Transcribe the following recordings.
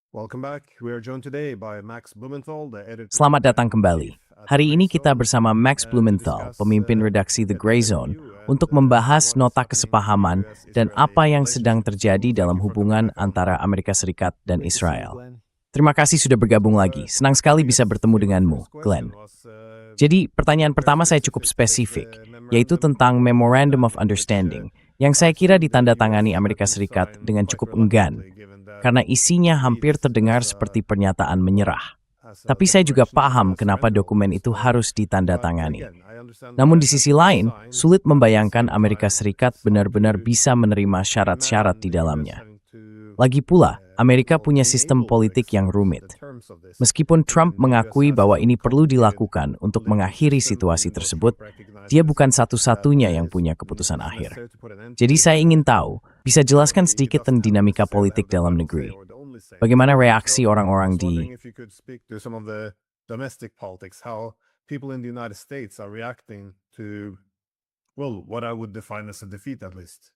Welcome back. We are joined today by Max Blumenthal, the Selamat editor-in-chief datang kembali. at Hari ini kita Grayzone, bersama Max to Blumenthal, discuss pemimpin redaksi The yet Gray another Zone, view and untuk what membahas is nota happening in the kesepahaman dan US-Israeli apa yang sedang relationship. terjadi So, dalam thank you for coming hubungan back on. antara Amerika Serikat dan Great to see you, Israel. Glenn. Terima kasih sudah bergabung lagi. Senang sekali I bisa guess bertemu our denganmu, first Glenn. question was, Jadi, pertanyaan very pertama saya cukup specific. It's spesifik, the yaitu tentang Memorandum of Understanding, yang saya kira ditandatangani Amerika US Serikat signed dengan quite cukup enggan, reluctantly, given that karena isinya it hampir reads terdengar as a seperti pernyataan menyerah. as a Tapi saya juga declaration of paham kenapa surrender dokumen almost. itu harus But ditandatangani. again, I understand Namun why di it has sisi to be lain, signed, sulit but at the membayangkan same Amerika time, Serikat it's hard benar-benar to bisa menerima syarat-syarat imagine di the US dalamnya. having to Lagi pula, Amerika punya being sistem able to politik yang accept rumit. the terms of this, Meskipun Trump given the US mengakui has bahwa its own ini perlu complicated dilakukan untuk political mengakhiri system, situasi even though tersebut, Trump recognizes dia bukan that satu-satunya yang it's punya keputusan akhir. necessary to put an end to Jadi it. saya ingin tahu, bisa jelaskan He sedikit doesn't tentang have dinamika necessarily politik have the dalam final say negeri. or the only say. Bagaimana So reaksi I orang-orang was wondering di... if you could speak to some of the domestic politics, how people in the United States are reacting to, well, what I would define as a defeat at least.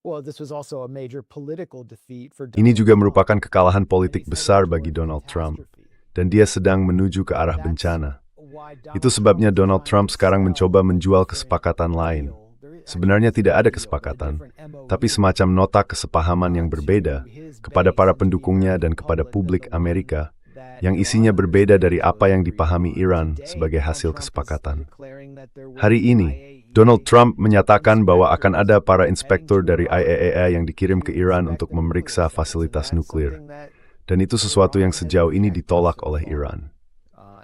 Well, this was also a major political defeat for Ini Donald juga Trump. merupakan kekalahan And politik he's besar headed bagi toward Donald Trump, catastrophe. dan dia sedang menuju ke arah That's bencana. why Itu Donald sebabnya Trump is Donald trying Trump to sekarang sell mencoba a menjual different kesepakatan lain. deal. There Sebenarnya actually tidak ada isn't a deal, but a kesepakatan, different tapi MOU, semacam nota kesepahaman yang to berbeda his kepada base para and to the pendukungnya dan American kepada public publik that the one Amerika, that yang your isinya honor berbeda dari stated apa yang was dipahami agreed on. Iran Today, sebagai Donald hasil Trump is kesepakatan. declaring that there will Hari be ini, IAEA Donald Trump menyatakan bahwa akan ada para heading inspektur to dari Iran IAEA yang dikirim ke to Iran inspect untuk the nuclear memeriksa sites, and fasilitas that's nuklir. something that Dan itu sesuatu yang Iran has sejauh ini rejected ditolak so oleh far. Iran.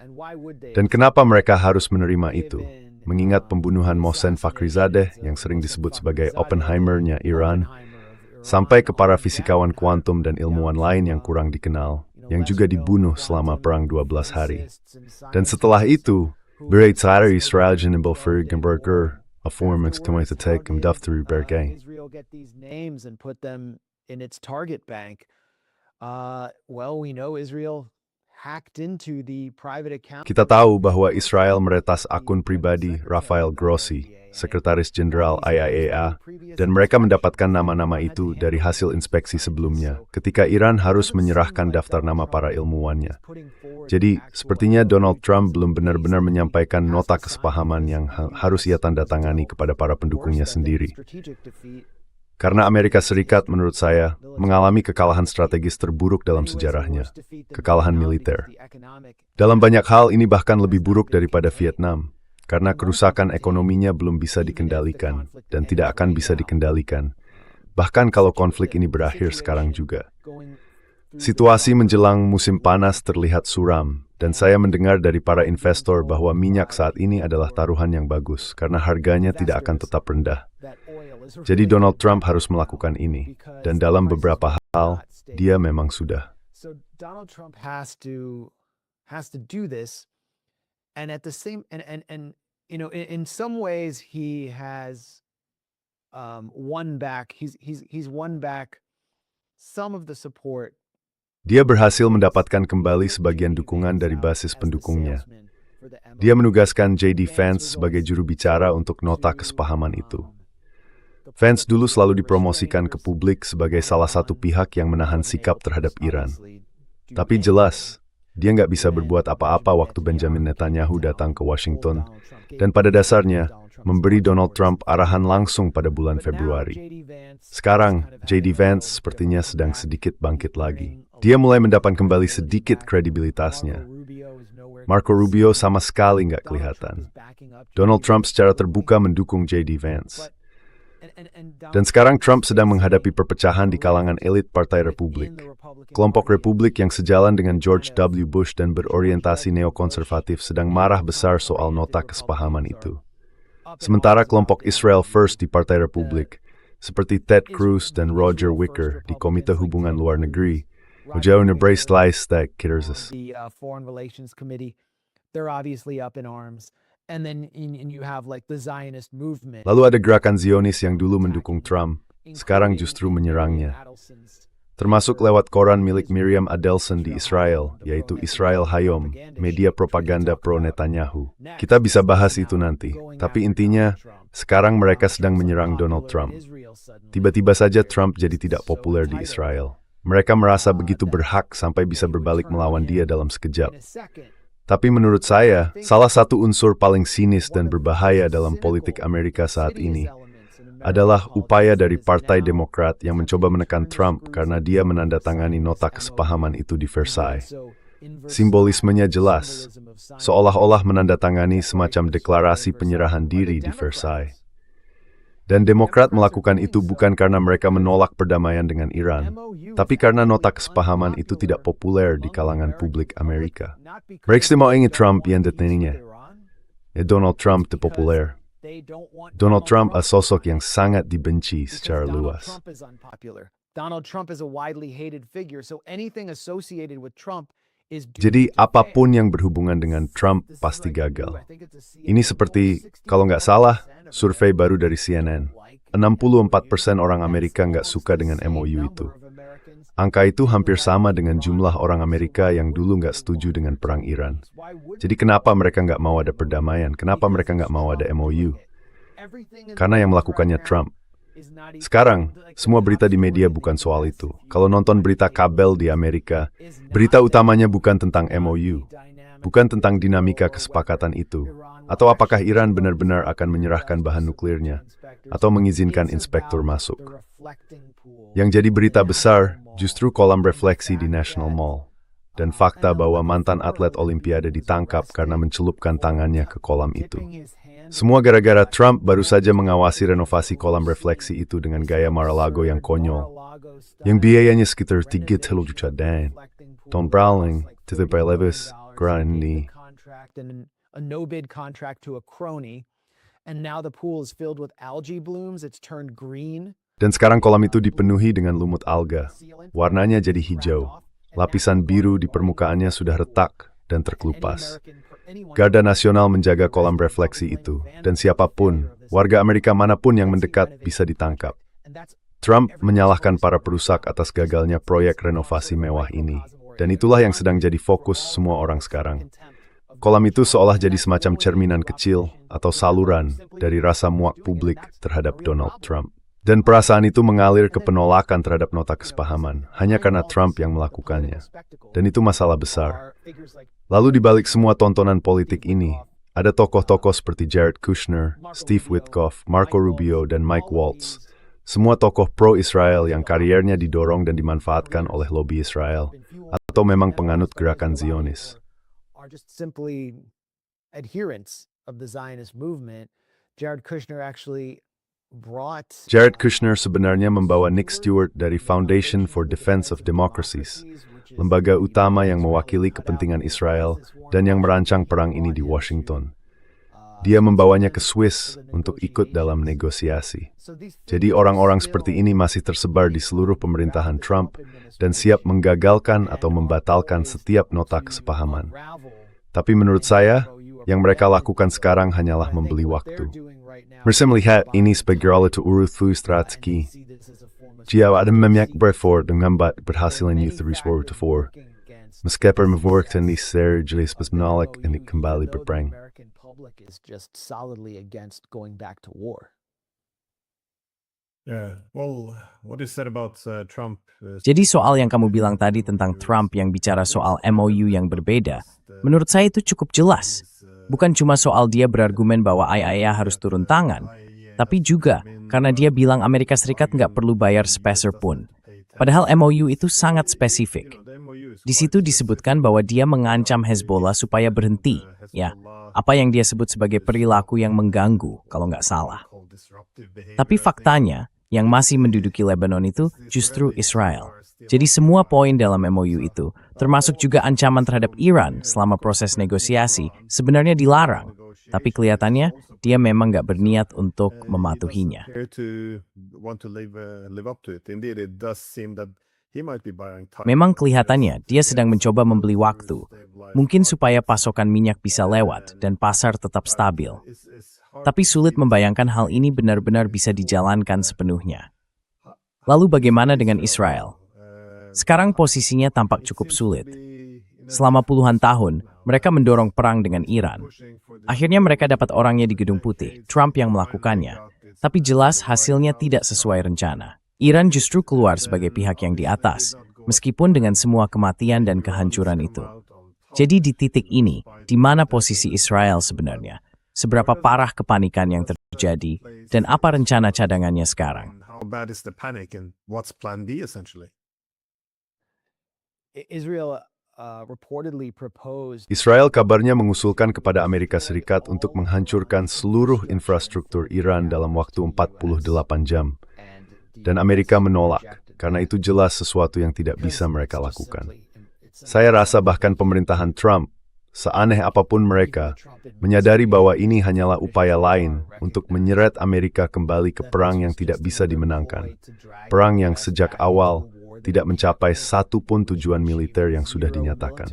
And why would they Dan accept kenapa that? mereka harus menerima itu? Given Mengingat pembunuhan the Mohsen Fakhrizadeh assassinations yang of sering Mohsen disebut sebagai Fakhrizadeh, Oppenheimer-nya Iran, Oppenheimer of Iran, sampai ke para on fisikawan down, kuantum dan ilmuwan down lain to, yang kurang dikenal, you know, yang juga lesser known dibunuh selama quantum Perang 12 hari. physicists and Dan setelah scientists itu, who Bereitzare assassinated Israel in the 12-day Burger, war. a form exterminated Afterwards, take how him did through Bergay. Israel get these names and put them in its target bank? Well, we know Israel hacked into the private account. Kita tahu bahwa Israel meretas akun pribadi Rafael Grossi, Sekretaris Jenderal IAEA, dan mereka mendapatkan nama-nama itu dari hasil inspeksi sebelumnya, ketika Iran harus menyerahkan daftar nama para ilmuwannya. Jadi, sepertinya Donald Trump belum benar-benar menyampaikan nota kesepahaman yang harus ia tanda tangani kepada para pendukungnya sendiri. Karena Amerika Serikat, menurut saya, mengalami kekalahan strategis terburuk dalam sejarahnya, kekalahan militer. Dalam banyak hal, ini bahkan lebih buruk daripada Vietnam, karena kerusakan ekonominya belum bisa dikendalikan, dan tidak akan bisa dikendalikan, bahkan kalau konflik ini berakhir sekarang juga. Situasi menjelang musim panas terlihat suram, dan saya mendengar dari para investor bahwa minyak saat ini adalah taruhan yang bagus, karena harganya tidak akan tetap rendah. Jadi Donald Trump harus melakukan ini, dan dalam beberapa hal, dia memang sudah. So Donald Trump has to do this, and at the same and you know, in some ways he has won back. He's won back some of the support. Dia berhasil mendapatkan kembali sebagian dukungan dari basis pendukungnya. Dia menugaskan J.D. Vance sebagai juru bicara untuk nota kesepahaman itu. Vance dulu selalu dipromosikan ke publik sebagai salah satu pihak yang menahan sikap terhadap Iran. Tapi jelas, dia nggak bisa berbuat apa-apa waktu Benjamin Netanyahu datang ke Washington, dan pada dasarnya, memberi Donald Trump arahan langsung pada bulan Februari. Sekarang, J.D. Vance sepertinya sedang sedikit bangkit lagi. Dia mulai mendapat kembali sedikit kredibilitasnya. Marco Rubio sama sekali nggak kelihatan. Donald Trump secara terbuka mendukung J.D. Vance. Dan sekarang Trump sedang menghadapi perpecahan di kalangan elit Partai Republik. Kelompok Republik yang sejalan dengan George W. Bush dan berorientasi neokonservatif sedang marah besar soal nota kesepahaman itu. Sementara kelompok Israel First di Partai Republik, seperti Ted Cruz dan Roger Wicker di Komite Hubungan Luar Negeri, Mujau Nebrace Laistek Kirzes. The Foreign Relations Committee, they're obviously up in arms. And then you have like the Zionist movement. Lalu ada gerakan Zionis yang dulu mendukung Trump, sekarang justru menyerangnya. Termasuk lewat koran milik Miriam Adelson di Israel, yaitu Israel Hayom, media propaganda pro-Netanyahu. Kita bisa bahas itu nanti, tapi intinya, sekarang mereka sedang menyerang Donald Trump. Tiba-tiba saja Trump jadi tidak populer di Israel. Mereka merasa begitu berhak sampai bisa berbalik melawan dia dalam sekejap. Tapi menurut saya, salah satu unsur paling sinis dan berbahaya dalam politik Amerika saat ini adalah upaya dari Partai Demokrat yang mencoba menekan Trump karena dia menandatangani nota kesepahaman itu di Versailles. Simbolismenya jelas, seolah-olah menandatangani semacam deklarasi penyerahan diri di Versailles. Dan Demokrat melakukan itu bukan karena mereka menolak perdamaian dengan Iran, tapi karena nota kesepahaman itu tidak populer di kalangan publik Amerika. Mereka mau ingin Trump yang deteninya. Donald Trump populer. Donald Trump adalah sosok yang sangat dibenci secara luas. Donald Trump is a widely hated figure, so anything associated with Trump is Jadi apapun yang berhubungan dengan Trump pasti gagal. Ini seperti, kalau nggak salah, survei baru dari CNN. 64% orang Amerika nggak suka dengan MOU itu. Angka itu hampir sama dengan jumlah orang Amerika yang dulu nggak setuju dengan perang Iran. Jadi kenapa mereka nggak mau ada perdamaian? Kenapa mereka nggak mau ada MOU? Karena yang melakukannya Trump. Sekarang, semua berita di media bukan soal itu. Kalau nonton berita kabel di Amerika, berita utamanya bukan tentang MOU, bukan tentang dinamika kesepakatan itu, atau apakah Iran benar-benar akan menyerahkan bahan nuklirnya, atau mengizinkan inspektur masuk. Yang jadi berita besar justru kolam refleksi di National Mall, dan fakta bahwa mantan atlet Olimpiade ditangkap karena mencelupkan tangannya ke kolam itu. Semua gara-gara Trump baru saja mengawasi renovasi kolam refleksi itu dengan gaya Mar-a-Lago yang konyol, yang biayanya sekitar 3 juta dan Don Browning, Tito Levis, Grandi. A no-bid contract to a crony, and now the pool is filled with algae blooms. It's turned green. Dan sekarang kolam itu dipenuhi dengan lumut alga. Warnanya jadi hijau. Lapisan biru di permukaannya sudah retak dan terkelupas. Garda Nasional menjaga kolam refleksi itu, dan siapapun, warga Amerika manapun yang mendekat bisa ditangkap. Trump menyalahkan para perusak atas gagalnya proyek renovasi mewah ini, dan itulah yang sedang jadi fokus semua orang sekarang. Kolam itu seolah jadi semacam cerminan kecil atau saluran dari rasa muak publik terhadap Donald Trump. Dan perasaan itu mengalir ke penolakan terhadap nota kesepahaman, hanya karena Trump yang melakukannya. Dan itu masalah besar. Lalu di balik semua tontonan politik ini, ada tokoh-tokoh seperti Jared Kushner, Steve Witkoff, Marco Rubio, dan Mike Waltz. Semua tokoh pro-Israel yang kariernya didorong dan dimanfaatkan oleh lobi Israel, atau memang penganut gerakan Zionis. Are just simply adherents of the Zionist movement. Jared Kushner sebenarnya membawa Nick Stewart dari Foundation for Defense of Democracies, lembaga utama yang mewakili kepentingan Israel dan yang merancang perang ini di Washington. Dia membawanya ke Swiss untuk ikut dalam negosiasi. Jadi orang-orang seperti ini masih tersebar di seluruh pemerintahan Trump dan siap menggagalkan atau membatalkan setiap nota kesepahaman. Tapi menurut saya, yang mereka lakukan sekarang hanyalah membeli waktu. Mereka melihat ini sebagai alat urut strategi. Jika ada memyak berfor dengan berhasilan Uthris War meskipun membuatkan di seri jelas menolak ini kembali berperang. is just solidly against going back to war. Yeah, well, what is said about Trump? Jadi soal yang kamu bilang tadi tentang Trump yang bicara soal MOU yang berbeda, menurut saya itu cukup jelas. Bukan cuma soal dia berargumen bahwa IAEA harus turun tangan, tapi juga karena dia bilang Amerika Serikat nggak perlu bayar sepeser pun. Padahal MOU itu sangat spesifik. Di situ disebutkan bahwa dia mengancam Hezbollah supaya berhenti. Ya, apa yang dia sebut sebagai perilaku yang mengganggu, kalau nggak salah. Tapi faktanya, yang masih menduduki Lebanon itu justru Israel. Jadi semua poin dalam MOU itu, termasuk juga ancaman terhadap Iran selama proses negosiasi, sebenarnya dilarang. Tapi kelihatannya, dia memang nggak berniat untuk mematuhinya. Memang kelihatannya dia sedang mencoba membeli waktu, mungkin supaya pasokan minyak bisa lewat dan pasar tetap stabil. Tapi sulit membayangkan hal ini benar-benar bisa dijalankan sepenuhnya. Lalu bagaimana dengan Israel? Sekarang posisinya tampak cukup sulit. Selama puluhan tahun, mereka mendorong perang dengan Iran. Akhirnya mereka dapat orangnya di Gedung Putih, Trump yang melakukannya. Tapi jelas hasilnya tidak sesuai rencana. Iran justru keluar sebagai pihak yang di atas, meskipun dengan semua kematian dan kehancuran itu. Jadi di titik ini, di mana posisi Israel sebenarnya? Seberapa parah kepanikan yang terjadi, dan apa rencana cadangannya sekarang? How bad is the panic and what's plan B essentially? Israel reportedly proposed Israel kabarnya mengusulkan kepada Amerika Serikat untuk menghancurkan seluruh infrastruktur Iran dalam waktu 48 jam. Dan Amerika menolak, karena itu jelas sesuatu yang tidak bisa mereka lakukan. Saya rasa bahkan pemerintahan Trump, seaneh apapun mereka, menyadari bahwa ini hanyalah upaya lain untuk menyeret Amerika kembali ke perang yang tidak bisa dimenangkan. Perang yang sejak awal tidak mencapai satu pun tujuan militer yang sudah dinyatakan.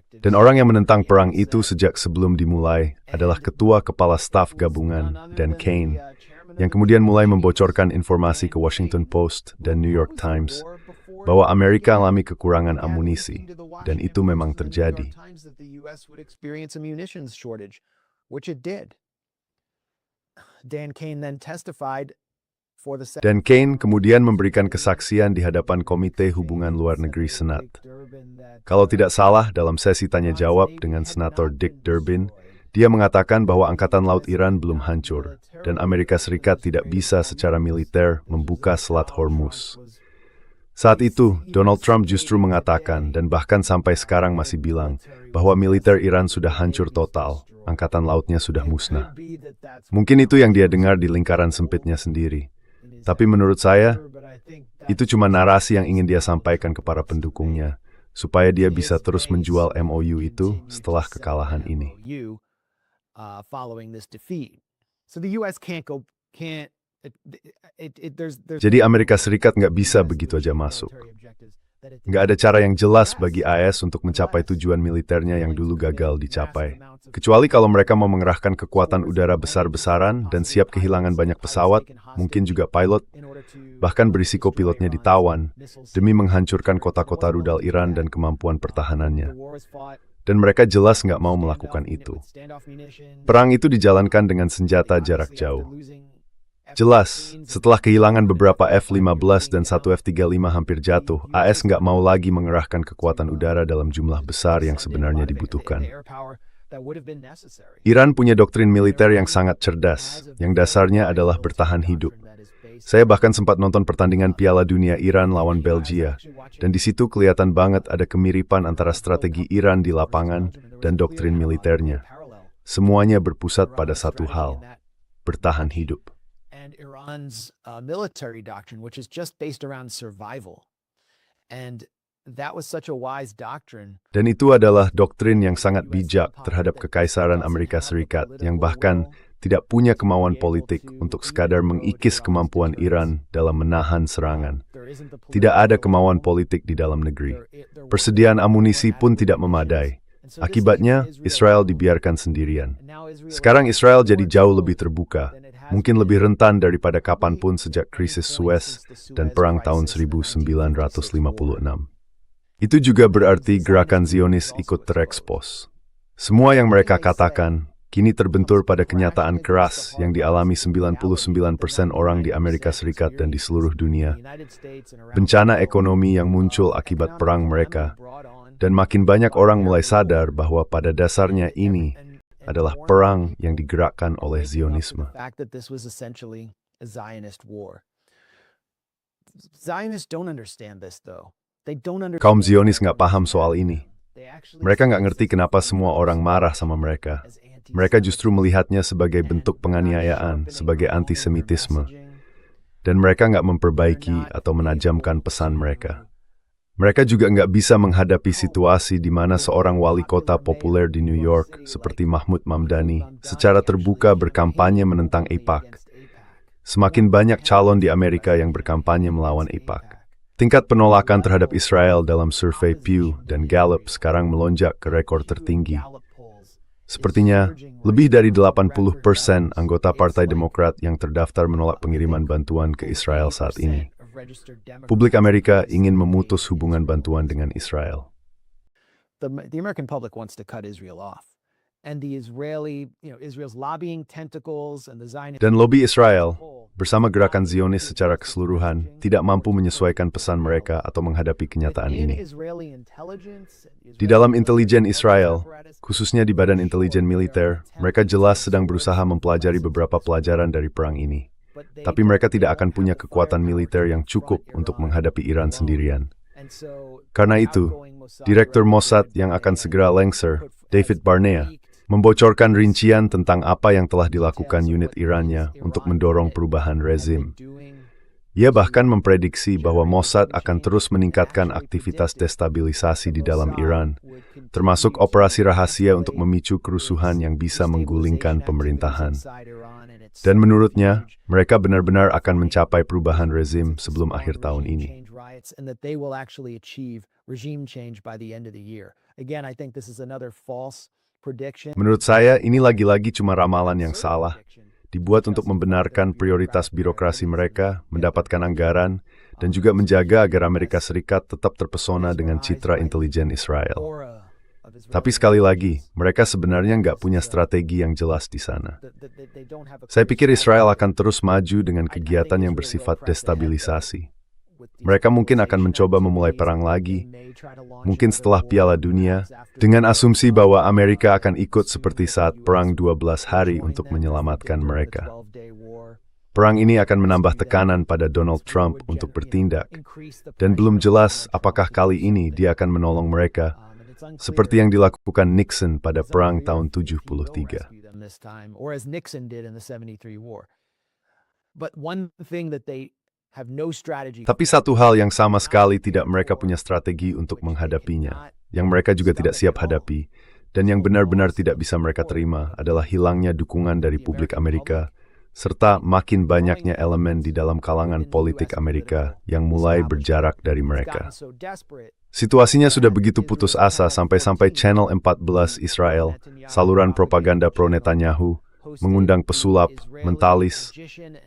Dan orang yang menentang perang itu sejak sebelum dimulai adalah Ketua Kepala Staf Gabungan, Dan Kane, yang kemudian mulai membocorkan informasi ke Washington Post dan New York Times bahwa Amerika alami kekurangan amunisi, dan itu memang terjadi. Dan Kane kemudian memberikan kesaksian di hadapan Komite Hubungan Luar Negeri Senat. Kalau tidak salah, dalam sesi tanya jawab dengan Senator Dick Durbin, dia mengatakan bahwa Angkatan Laut Iran belum hancur, dan Amerika Serikat tidak bisa secara militer membuka Selat Hormuz. Saat itu, Donald Trump justru mengatakan, dan bahkan sampai sekarang masih bilang, bahwa militer Iran sudah hancur total, angkatan lautnya sudah musnah. Mungkin itu yang dia dengar di lingkaran sempitnya sendiri. Tapi menurut saya, itu cuma narasi yang ingin dia sampaikan ke para pendukungnya, supaya dia bisa terus menjual MOU itu setelah kekalahan ini. Jadi Amerika Serikat nggak bisa begitu aja masuk. Nggak ada cara yang jelas bagi AS untuk mencapai tujuan militernya yang dulu gagal dicapai. Kecuali kalau mereka mau mengerahkan kekuatan udara besar-besaran dan siap kehilangan banyak pesawat, mungkin juga pilot, bahkan berisiko pilotnya ditawan, demi menghancurkan kota-kota rudal Iran dan kemampuan pertahanannya. Dan mereka jelas nggak mau melakukan itu. Perang itu dijalankan dengan senjata jarak jauh. Jelas, setelah kehilangan beberapa F-15 dan satu F-35 hampir jatuh, AS nggak mau lagi mengerahkan kekuatan udara dalam jumlah besar yang sebenarnya dibutuhkan. Iran punya doktrin militer yang sangat cerdas, yang dasarnya adalah bertahan hidup. Saya bahkan sempat nonton pertandingan Piala Dunia Iran lawan Belgia, dan di situ kelihatan banget ada kemiripan antara strategi Iran di lapangan dan doktrin militernya. Semuanya berpusat pada satu hal, bertahan hidup. And Iran's military doctrine, which is just based around survival. And that was such a wise doctrine. Dan itu adalah doktrin yang sangat bijak terhadap Kekaisaran Amerika Serikat, yang bahkan tidak punya kemauan politik untuk sekadar mengikis kemampuan Iran dalam menahan serangan. Tidak ada kemauan politik di dalam negeri. Persediaan amunisi pun tidak memadai. Akibatnya, Israel dibiarkan sendirian. Sekarang Israel jadi jauh lebih terbuka, mungkin lebih rentan daripada kapanpun sejak krisis Suez dan perang tahun 1956. Itu juga berarti gerakan Zionis ikut terekspos. Semua yang mereka katakan kini terbentur pada kenyataan keras yang dialami 99% orang di Amerika Serikat dan di seluruh dunia. Bencana ekonomi yang muncul akibat perang mereka, dan makin banyak orang mulai sadar bahwa pada dasarnya ini adalah perang yang digerakkan oleh Zionisme. Kaum Zionis nggak paham soal ini. Mereka nggak ngerti kenapa semua orang marah sama mereka. Mereka justru melihatnya sebagai bentuk penganiayaan, sebagai antisemitisme. Dan mereka nggak memperbaiki atau menajamkan pesan mereka. Mereka juga nggak bisa menghadapi situasi di mana seorang wali kota populer di New York, seperti Mahmud Mamdani, secara terbuka berkampanye menentang AIPAC. Semakin banyak calon di Amerika yang berkampanye melawan AIPAC. Tingkat penolakan terhadap Israel dalam survei Pew dan Gallup sekarang melonjak ke rekor tertinggi. Sepertinya, lebih dari 80% anggota Partai Demokrat yang terdaftar menolak pengiriman bantuan ke Israel saat ini. Publik Amerika ingin memutus hubungan bantuan dengan Israel. The American public wants to cut Israel off. And the Israel's lobbying tentacles and the Zionist Dan lobi Israel, bersama gerakan Zionis secara keseluruhan, tidak mampu menyesuaikan pesan mereka atau menghadapi kenyataan ini. Di dalam intelijen Israel, khususnya di Badan Intelijen Militer, mereka jelas sedang berusaha mempelajari beberapa pelajaran dari perang ini. Tapi mereka tidak akan punya kekuatan militer yang cukup untuk menghadapi Iran sendirian. Karena itu, Direktur Mossad yang akan segera lengser, David Barnea, membocorkan rincian tentang apa yang telah dilakukan unit Irannya untuk mendorong perubahan rezim. Ia bahkan memprediksi bahwa Mossad akan terus meningkatkan aktivitas destabilisasi di dalam Iran, termasuk operasi rahasia untuk memicu kerusuhan yang bisa menggulingkan pemerintahan. Dan menurutnya, mereka benar-benar akan mencapai perubahan rezim sebelum akhir tahun ini. Menurut saya, ini lagi-lagi cuma ramalan yang salah, dibuat untuk membenarkan prioritas birokrasi mereka, mendapatkan anggaran, dan juga menjaga agar Amerika Serikat tetap terpesona dengan citra intelijen Israel. Tapi sekali lagi, mereka sebenarnya nggak punya strategi yang jelas di sana. Saya pikir Israel akan terus maju dengan kegiatan yang bersifat destabilisasi. Mereka mungkin akan mencoba memulai perang lagi, mungkin setelah Piala Dunia, dengan asumsi bahwa Amerika akan ikut seperti saat Perang 12 Hari untuk menyelamatkan mereka. Perang ini akan menambah tekanan pada Donald Trump untuk bertindak, dan belum jelas apakah kali ini dia akan menolong mereka, seperti yang dilakukan Nixon pada Perang tahun 73. Tapi satu hal yang sama sekali tidak mereka punya strategi untuk menghadapinya, yang mereka juga tidak siap hadapi, dan yang benar-benar tidak bisa mereka terima adalah hilangnya dukungan dari publik Amerika, serta makin banyaknya elemen di dalam kalangan politik Amerika yang mulai berjarak dari mereka. Situasinya sudah begitu putus asa sampai-sampai Channel 14 Israel, saluran propaganda pro-Netanyahu, mengundang pesulap, mentalis,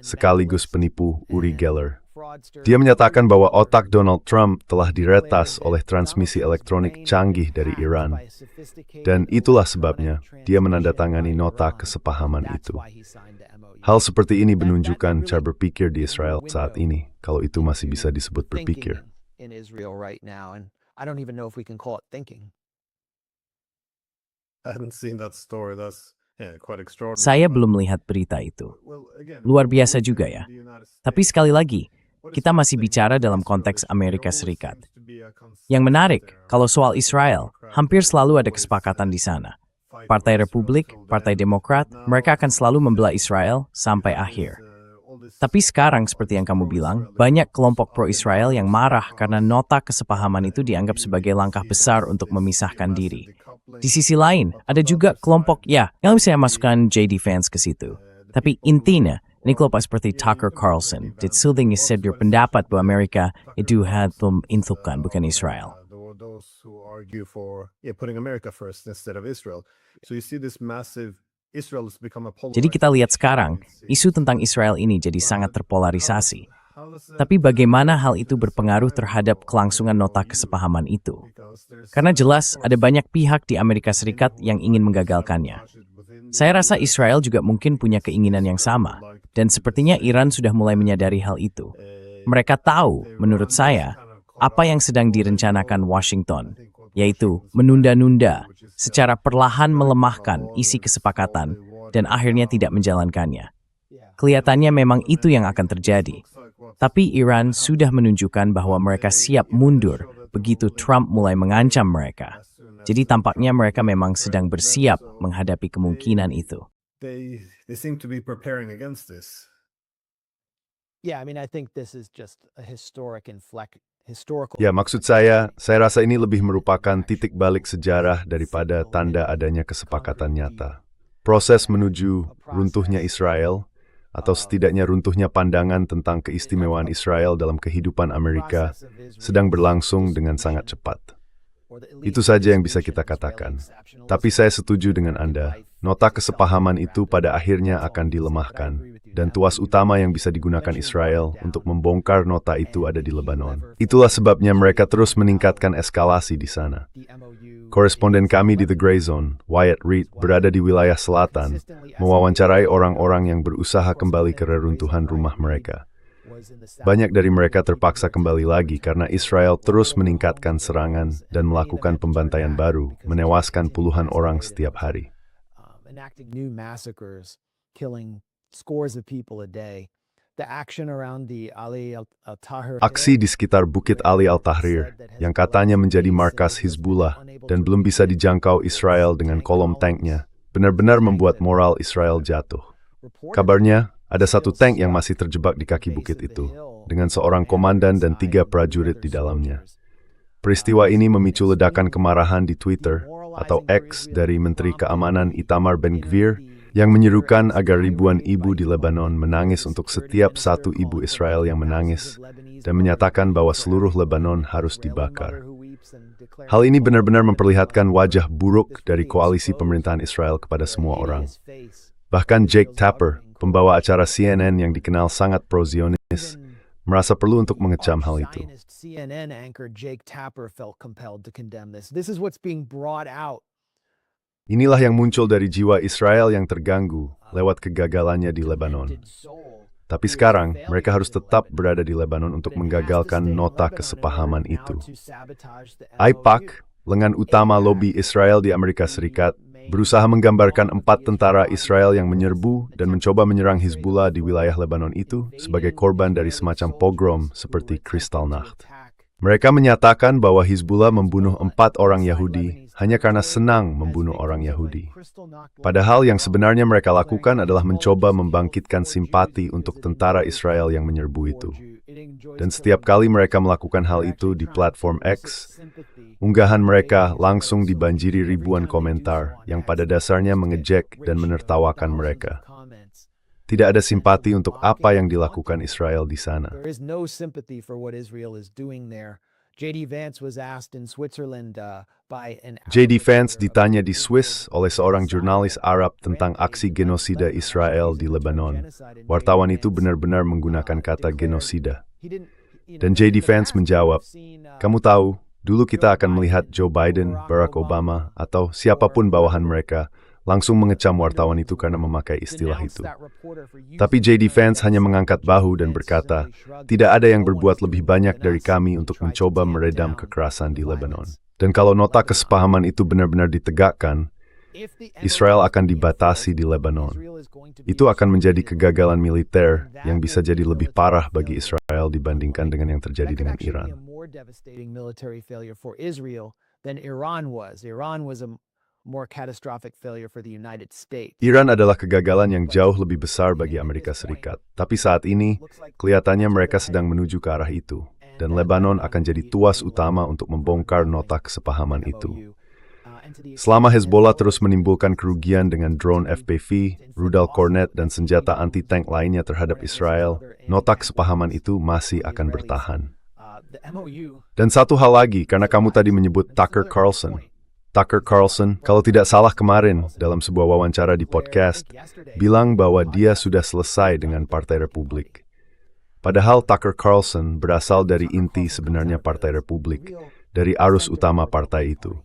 sekaligus penipu Uri Geller. Dia menyatakan bahwa otak Donald Trump telah diretas oleh transmisi elektronik canggih dari Iran. Dan itulah sebabnya dia menandatangani nota kesepahaman itu. Hal seperti ini menunjukkan cara berpikir di Israel saat ini, kalau itu masih bisa disebut berpikir. Saya belum melihat berita itu. Luar biasa juga ya. Tapi sekali lagi, kita masih bicara dalam konteks Amerika Serikat. Yang menarik, kalau soal Israel, hampir selalu ada kesepakatan di sana. Partai Republik, Partai Demokrat, mereka akan selalu membela Israel sampai akhir. Tapi sekarang, seperti yang kamu bilang, banyak kelompok pro-Israel yang marah karena nota kesepahaman itu dianggap sebagai langkah besar untuk memisahkan diri. Di sisi lain, ada juga kelompok, yang bisa masukkan JD Vance ke situ. Tapi intinya, ini kelompok seperti Tucker Carlson, Ditsilting said berpendapat bahwa Amerika itu hatum intukan, bukan Israel. Jadi kita lihat sekarang, isu tentang Israel ini jadi sangat terpolarisasi. Tapi bagaimana hal itu berpengaruh terhadap kelangsungan nota kesepahaman itu? Karena jelas ada banyak pihak di Amerika Serikat yang ingin menggagalkannya. Saya rasa Israel juga mungkin punya keinginan yang sama, dan sepertinya Iran sudah mulai menyadari hal itu. Mereka tahu, menurut saya, apa yang sedang direncanakan Washington, yaitu menunda-nunda, secara perlahan melemahkan isi kesepakatan, dan akhirnya tidak menjalankannya. Kelihatannya memang itu yang akan terjadi. Tapi Iran sudah menunjukkan bahwa mereka siap mundur begitu Trump mulai mengancam mereka. Jadi tampaknya mereka memang sedang bersiap menghadapi kemungkinan itu. Ya, maksud saya rasa ini lebih merupakan titik balik sejarah daripada tanda adanya kesepakatan nyata. Proses menuju runtuhnya Israel, atau setidaknya runtuhnya pandangan tentang keistimewaan Israel dalam kehidupan Amerika, sedang berlangsung dengan sangat cepat. Itu saja yang bisa kita katakan. Tapi saya setuju dengan Anda, nota kesepahaman itu pada akhirnya akan dilemahkan. dan tuas utama yang bisa digunakan Israel untuk membongkar nota itu ada di Lebanon. Itulah sebabnya mereka terus meningkatkan eskalasi di sana. Koresponden kami di The Grey Zone, Wyatt Reed, berada di wilayah selatan, mewawancarai orang-orang yang berusaha kembali ke reruntuhan rumah mereka. Banyak dari mereka terpaksa kembali lagi karena Israel terus meningkatkan serangan dan melakukan pembantaian baru, menewaskan puluhan orang setiap hari. Enacting new massacres, killing scores of people a day. The action around the Ali al-Tahrir. Aksi di sekitar Bukit Ali al-Tahrir, yang katanya menjadi markas Hizbullah dan belum bisa dijangkau Israel dengan kolom tanknya, benar-benar membuat moral Israel jatuh. Kabarnya, ada satu tank yang masih terjebak di kaki bukit itu, dengan seorang komandan dan 3 prajurit di dalamnya. Peristiwa ini memicu ledakan kemarahan di Twitter atau X dari Menteri Keamanan Itamar Ben-Gvir yang menyerukan agar ribuan ibu di Lebanon menangis untuk setiap satu ibu Israel yang menangis dan menyatakan bahwa seluruh Lebanon harus dibakar. Hal ini benar-benar memperlihatkan wajah buruk dari koalisi pemerintahan Israel kepada semua orang. Bahkan Jake Tapper, pembawa acara CNN yang dikenal sangat pro-Zionis, merasa perlu untuk mengecam hal itu. CNN anchor Jake Tapper felt compelled to condemn this. This is what's being brought out. Inilah yang muncul dari jiwa Israel yang terganggu lewat kegagalannya di Lebanon. Tapi sekarang, mereka harus tetap berada di Lebanon untuk menggagalkan nota kesepahaman itu. AIPAC, lengan utama lobi Israel di Amerika Serikat, berusaha menggambarkan 4 tentara Israel yang menyerbu dan mencoba menyerang Hizbullah di wilayah Lebanon itu sebagai korban dari semacam pogrom seperti Kristallnacht. Mereka menyatakan bahwa Hizbullah membunuh 4 orang Yahudi hanya karena senang membunuh orang Yahudi. Padahal yang sebenarnya mereka lakukan adalah mencoba membangkitkan simpati untuk tentara Israel yang menyerbu itu. Dan setiap kali mereka melakukan hal itu di platform X, unggahan mereka langsung dibanjiri ribuan komentar yang pada dasarnya mengejek dan menertawakan mereka. Tidak ada simpati untuk apa yang dilakukan Israel di sana. There is no sympathy for what Israel is doing there. J.D. Vance was asked in Switzerland by an J.D. Vance ditanya di Swiss oleh seorang jurnalis Arab tentang aksi genosida Israel di Lebanon. Wartawan itu benar-benar menggunakan kata genosida. Dan J.D. Vance menjawab, "Kamu tahu, dulu kita akan melihat Joe Biden, Barack Obama, atau siapapun bawahan mereka langsung mengecam wartawan itu karena memakai istilah itu. Tapi J.D. Vance hanya mengangkat bahu dan berkata, tidak ada yang berbuat lebih banyak dari kami untuk mencoba meredam kekerasan di Lebanon. Dan kalau nota kesepahaman itu benar-benar ditegakkan, Israel akan dibatasi di Lebanon. Itu akan menjadi kegagalan militer yang bisa jadi lebih parah bagi Israel dibandingkan dengan yang terjadi dengan Iran. More catastrophic failure for the United States. Iran adalah kegagalan yang jauh lebih besar bagi Amerika Serikat. Tapi saat ini, kelihatannya mereka sedang menuju ke arah itu. Dan Lebanon akan jadi tuas utama untuk membongkar nota kesepahaman itu. Selama Hezbollah terus menimbulkan kerugian dengan drone FPV, rudal Kornet, dan senjata anti-tank lainnya terhadap Israel, nota kesepahaman itu masih akan bertahan. Dan satu hal lagi, karena kamu tadi menyebut Tucker Carlson. Tucker Carlson, kalau tidak salah kemarin, dalam sebuah wawancara di podcast, bilang bahwa dia sudah selesai dengan Partai Republik. Padahal Tucker Carlson berasal dari inti sebenarnya Partai Republik, dari arus utama partai itu.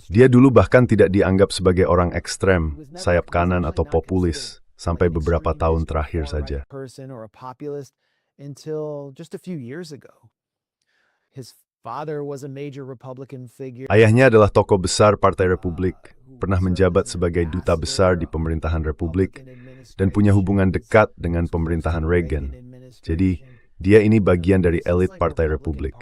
Dia dulu bahkan tidak dianggap sebagai orang ekstrem, sayap kanan atau populis, sampai beberapa tahun terakhir saja. Ayahnya adalah tokoh besar Partai Republik, pernah menjabat sebagai duta besar di pemerintahan Republik, dan punya hubungan dekat dengan pemerintahan Reagan. Jadi, dia ini bagian dari elit Partai Republik.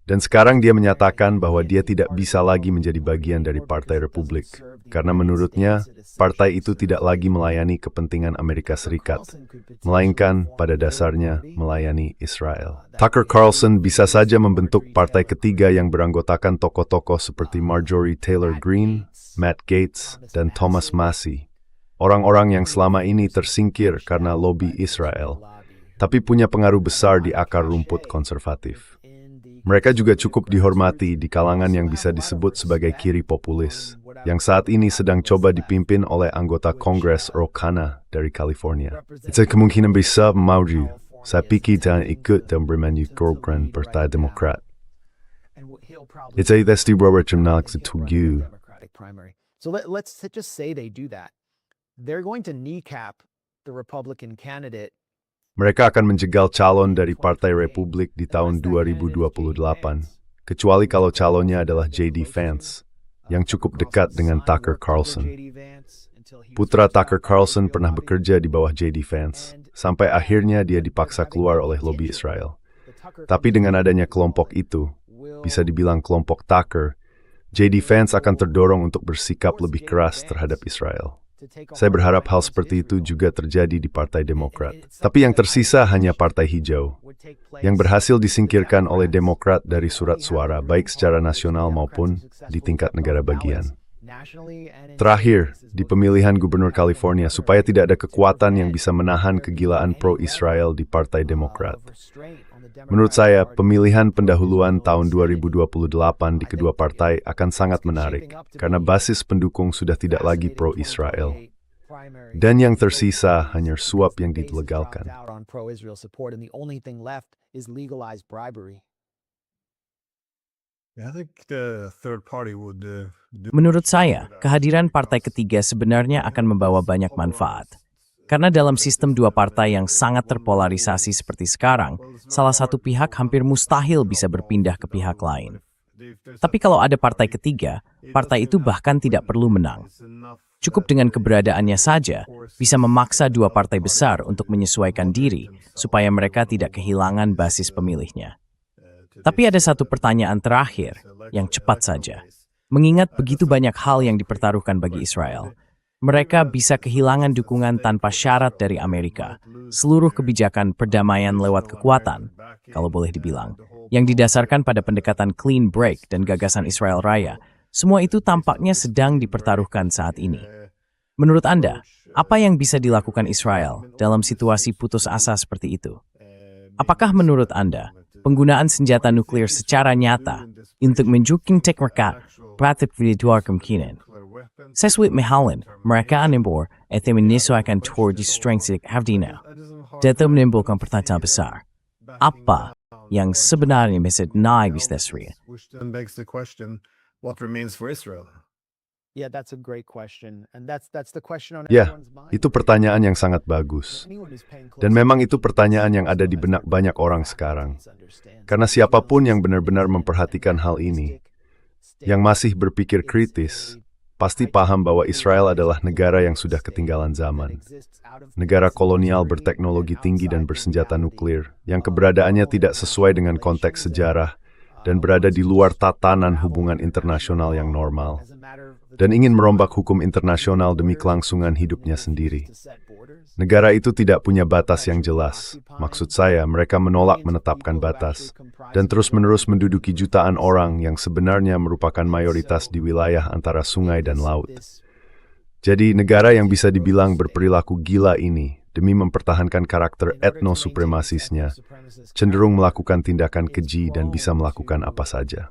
Dan sekarang dia menyatakan bahwa dia tidak bisa lagi menjadi bagian dari Partai Republik, karena menurutnya, partai itu tidak lagi melayani kepentingan Amerika Serikat, melainkan pada dasarnya melayani Israel. Tucker Carlson bisa saja membentuk partai ketiga yang beranggotakan tokoh-tokoh seperti Marjorie Taylor Greene, Matt Gaetz, dan Thomas Massie. Orang-orang yang selama ini tersingkir karena lobi Israel, tapi punya pengaruh besar di akar rumput konservatif. Mereka juga cukup dihormati di kalangan yang bisa disebut sebagai kiri populis, yang saat ini sedang coba dipimpin oleh anggota Kongres Ro Khanna dari California. Itu kemungkinan besar maju. Saya pikir dan ikut dan bermain program Partai Demokrat. Itu pasti berwarna setuju. So let's just say they do that. They're going to kneecap the Republican candidate. Mereka akan menjegal calon dari Partai Republik di tahun 2028, kecuali kalau calonnya adalah J.D. Vance, yang cukup dekat dengan Tucker Carlson. Putra Tucker Carlson pernah bekerja di bawah J.D. Vance, sampai akhirnya dia dipaksa keluar oleh lobi Israel. Tapi dengan adanya kelompok itu, bisa dibilang kelompok Tucker, J.D. Vance akan terdorong untuk bersikap lebih keras terhadap Israel. Saya berharap hal seperti itu juga terjadi di Partai Demokrat. Tapi yang tersisa hanya Partai Hijau, yang berhasil disingkirkan oleh Demokrat dari surat suara, baik secara nasional maupun di tingkat negara bagian. Terakhir, di pemilihan gubernur California, supaya tidak ada kekuatan yang bisa menahan kegilaan pro-Israel di Partai Demokrat. Menurut saya, pemilihan pendahuluan tahun 2028 di kedua partai akan sangat menarik, karena basis pendukung sudah tidak lagi pro-Israel. Dan yang tersisa hanya suap yang dilegalkan. Menurut saya, kehadiran partai ketiga sebenarnya akan membawa banyak manfaat. Karena dalam sistem dua partai yang sangat terpolarisasi seperti sekarang, salah satu pihak hampir mustahil bisa berpindah ke pihak lain. Tapi kalau ada partai ketiga, partai itu bahkan tidak perlu menang. Cukup dengan keberadaannya saja, bisa memaksa dua partai besar untuk menyesuaikan diri, supaya mereka tidak kehilangan basis pemilihnya. Tapi ada satu pertanyaan terakhir, yang cepat saja. Mengingat begitu banyak hal yang dipertaruhkan bagi Israel, mereka bisa kehilangan dukungan tanpa syarat dari Amerika. Seluruh kebijakan perdamaian lewat kekuatan, kalau boleh dibilang, yang didasarkan pada pendekatan clean break dan gagasan Israel Raya, semua itu tampaknya sedang dipertaruhkan saat ini. Menurut Anda, apa yang bisa dilakukan Israel dalam situasi putus asa seperti itu? Apakah menurut Anda, penggunaan senjata nuklir secara nyata untuk menjuking tekmerkat praktik virtual kemungkinan? Sesuai mahalan, mereka menembor atau menyesuaikan tour di strength Havdina. Data menimbulkan pertanyaan besar. Apa yang sebenarnya bisa naik bisnesnya? Yeah, that's a great question, and that's the question on Ya, everyone's mind. itu pertanyaan yang sangat bagus. Dan memang itu pertanyaan yang ada di benak banyak orang sekarang. Karena siapapun yang benar-benar memperhatikan hal ini, yang masih berpikir kritis, pasti paham bahwa Israel adalah negara yang sudah ketinggalan zaman. Negara kolonial berteknologi tinggi dan bersenjata nuklir, yang keberadaannya tidak sesuai dengan konteks sejarah, dan berada di luar tatanan hubungan internasional yang normal, dan ingin merombak hukum internasional demi kelangsungan hidupnya sendiri. Negara itu tidak punya batas yang jelas. Maksud saya, mereka menolak menetapkan batas, dan terus-menerus menduduki jutaan orang yang sebenarnya merupakan mayoritas di wilayah antara sungai dan laut. Jadi, negara yang bisa dibilang berperilaku gila ini, demi mempertahankan karakter etnosupremasisnya, cenderung melakukan tindakan keji dan bisa melakukan apa saja.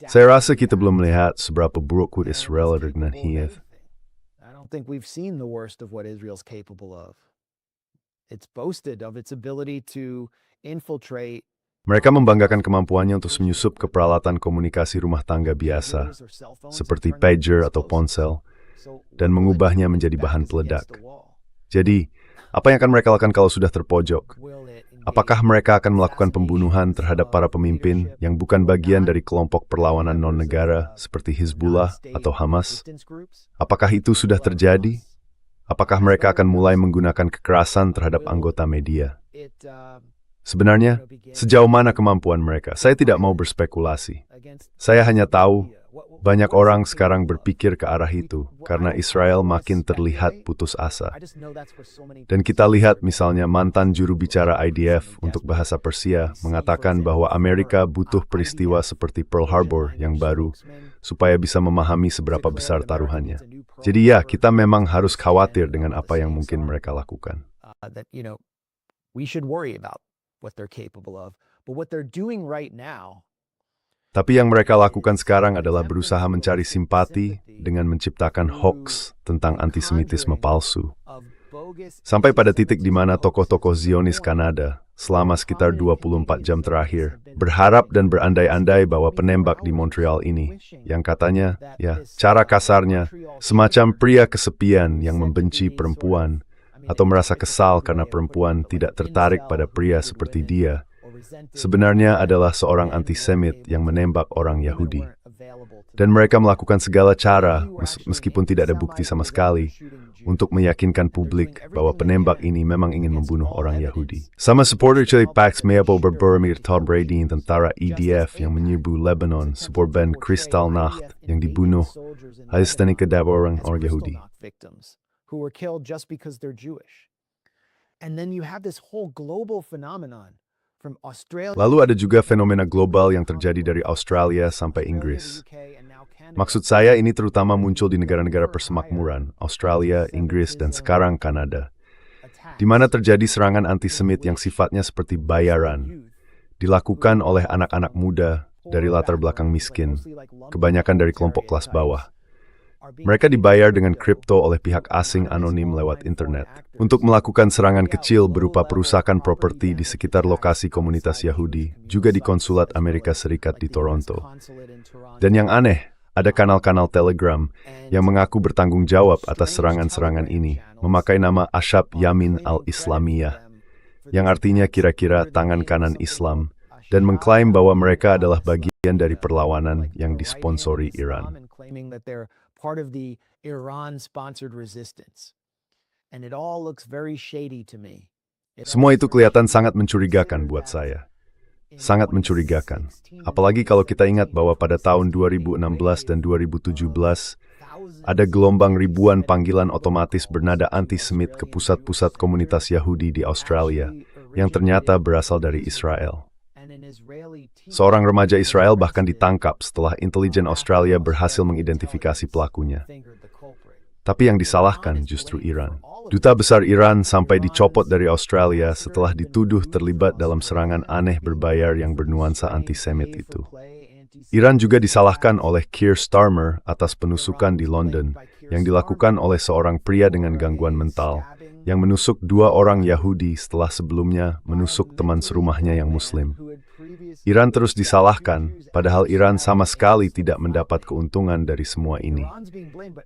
Saya rasa kita belum melihat seberapa buruk Israel dengan Kiev. I don't think we've seen the worst of what Israel's capable of. It's boasted of its ability to infiltrate. Mereka membanggakan kemampuannya untuk menyusup ke peralatan komunikasi rumah tangga biasa, seperti pager atau ponsel, dan mengubahnya menjadi bahan peledak. Jadi, apa yang akan mereka lakukan kalau sudah terpojok? Apakah mereka akan melakukan pembunuhan terhadap para pemimpin yang bukan bagian dari kelompok perlawanan non-negara seperti Hizbullah atau Hamas? Apakah itu sudah terjadi? Apakah mereka akan mulai menggunakan kekerasan terhadap anggota media? Sebenarnya, sejauh mana kemampuan mereka? Saya tidak mau berspekulasi. Saya hanya tahu banyak orang sekarang berpikir ke arah itu karena Israel makin terlihat putus asa. Dan kita lihat misalnya mantan juru bicara IDF untuk bahasa Persia mengatakan bahwa Amerika butuh peristiwa seperti Pearl Harbor yang baru supaya bisa memahami seberapa besar taruhannya. Jadi ya, kita memang harus khawatir dengan apa yang mungkin mereka lakukan. We should worry about what they're capable of. But what they're doing right now Tapi yang mereka lakukan sekarang adalah berusaha mencari simpati dengan menciptakan hoax tentang antisemitisme palsu. Sampai pada titik di mana tokoh-tokoh Zionis Kanada selama sekitar 24 jam terakhir berharap dan berandai-andai bahwa penembak di Montreal ini, yang katanya, cara kasarnya, semacam pria kesepian yang membenci perempuan atau merasa kesal karena perempuan tidak tertarik pada pria seperti dia, sebenarnya adalah seorang antisemit yang menembak orang Yahudi. Dan mereka melakukan segala cara, meskipun tidak ada bukti sama sekali, untuk meyakinkan publik bahwa penembak ini memang ingin membunuh orang Yahudi. Sama supporter Chili Pax Meabo Berbermir Tom Brady tentara EDF yang menyerbu Lebanon, sebuah band Kristallnacht yang dibunuh halis dan orang Yahudi. Who were killed just because they're Jewish. And then you have this whole global phenomenon from Australia. Lalu ada juga fenomena global yang terjadi dari Australia sampai Inggris. Maksud saya ini terutama muncul di negara-negara persemakmuran, Australia, Inggris, dan sekarang Kanada, di mana terjadi serangan antisemit yang sifatnya seperti bayaran, dilakukan oleh anak-anak muda dari latar belakang miskin, kebanyakan dari kelompok kelas bawah. Mereka dibayar dengan kripto oleh pihak asing anonim lewat internet untuk melakukan serangan kecil berupa perusakan properti di sekitar lokasi komunitas Yahudi, juga di konsulat Amerika Serikat di Toronto. Dan yang aneh, ada kanal-kanal Telegram yang mengaku bertanggung jawab atas serangan-serangan ini, memakai nama Ashab Yamin al-Islamiyah, yang artinya kira-kira tangan kanan Islam, dan mengklaim bahwa mereka adalah bagian dari perlawanan yang disponsori Iran. Part of the Iran-sponsored resistance. And it all looks very shady to me. Semua itu kelihatan sangat mencurigakan buat saya. Sangat mencurigakan. Apalagi kalau kita ingat bahwa pada tahun 2016 dan 2017, ada gelombang ribuan panggilan otomatis bernada antisemit ke pusat-pusat komunitas Yahudi di Australia, yang ternyata berasal dari Israel. Seorang remaja Israel bahkan ditangkap setelah intelijen Australia berhasil mengidentifikasi pelakunya. Tapi yang disalahkan justru Iran. Duta besar Iran sampai dicopot dari Australia setelah dituduh terlibat dalam serangan aneh berbayar yang bernuansa antisemit itu. Iran juga disalahkan oleh Keir Starmer atas penusukan di London yang dilakukan oleh seorang pria dengan gangguan mental yang menusuk 2 orang Yahudi setelah sebelumnya menusuk teman serumahnya yang Muslim. Iran terus disalahkan, padahal Iran sama sekali tidak mendapat keuntungan dari semua ini.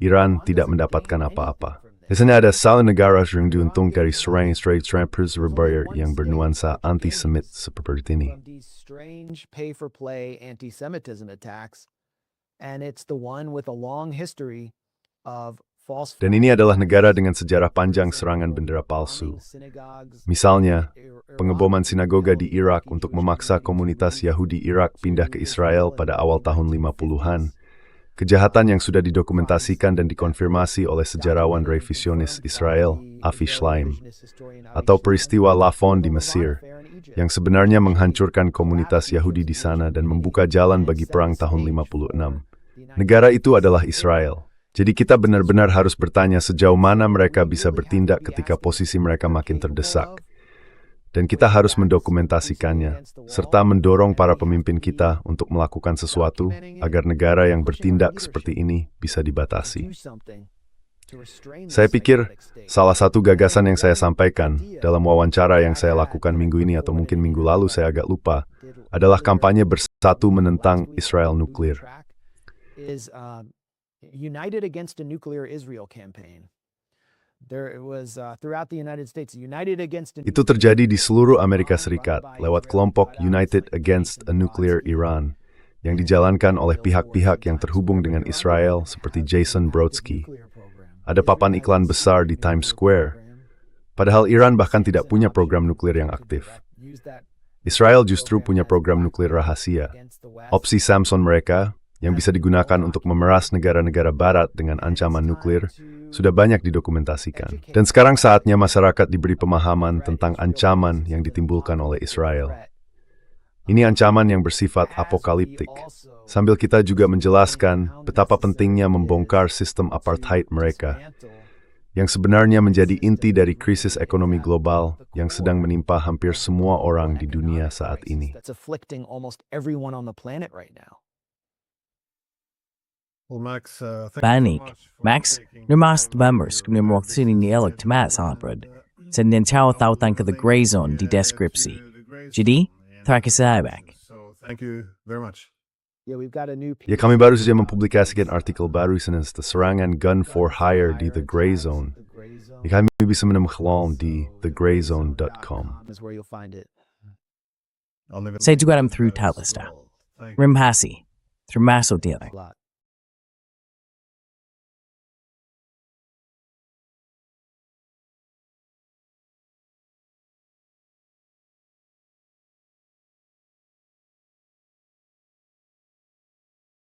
Iran tidak mendapatkan apa-apa. Biasanya ada salah negara yang diuntung dari serangan straight berbayar yang bernuansa antisemit seperti ini. Strange pay-for-play anti-Semitism attacks, and it's the one with a long history of false. Dan ini adalah negara dengan sejarah panjang serangan bendera palsu. Misalnya, pengeboman sinagoga di Irak untuk memaksa komunitas Yahudi Irak pindah ke Israel pada awal tahun 50-an, kejahatan yang sudah didokumentasikan dan dikonfirmasi oleh sejarawan revisionis Israel, Avi Shlaim, atau peristiwa Lafon di Mesir, yang sebenarnya menghancurkan komunitas Yahudi di sana dan membuka jalan bagi perang tahun 56. Negara itu adalah Israel. Jadi kita benar-benar harus bertanya sejauh mana mereka bisa bertindak ketika posisi mereka makin terdesak. Dan kita harus mendokumentasikannya, serta mendorong para pemimpin kita untuk melakukan sesuatu agar negara yang bertindak seperti ini bisa dibatasi. Saya pikir salah satu gagasan yang saya sampaikan dalam wawancara yang saya lakukan minggu ini atau mungkin minggu lalu, saya agak lupa, adalah kampanye bersatu menentang Israel nuklir. United against a nuclear Israel campaign. There was throughout the United States, united against. Itu terjadi di seluruh Amerika Serikat lewat kelompok United Against a Nuclear Iran yang dijalankan oleh pihak-pihak yang terhubung dengan Israel seperti Jason Brodsky. Ada papan iklan besar di Times Square. Padahal Iran bahkan tidak punya program nuklir yang aktif. Israel justru punya program nuklir rahasia. Opsi Samson mereka yang bisa digunakan untuk memeras negara-negara barat dengan ancaman nuklir, sudah banyak didokumentasikan. Dan sekarang saatnya masyarakat diberi pemahaman tentang ancaman yang ditimbulkan oleh Israel. Ini ancaman yang bersifat apokaliptik, sambil kita juga menjelaskan betapa pentingnya membongkar sistem apartheid mereka, yang sebenarnya menjadi inti dari krisis ekonomi global yang sedang menimpa hampir semua orang di dunia saat ini. Well, Max, thank you so Banik, much for Max, taking nirmast time bamers to kung break waktu sini this nielog down. temat salapred. Sa nintaw tautan ka the gray zone di deskripsi. Jadi, trakasabak. So thank you very much. Yeah, we've got a new Ya, kami baru saja mempublikasikan artikel baru tentang serangan gun for hire di The Gray Zone. Ya, kami bisa menemukan di thegrayzone.com. is where you'll find it. I'll leave it Saya juga linked through as Tatlista. well. Thank you. Rimhasi. Termasuk dia. A lot.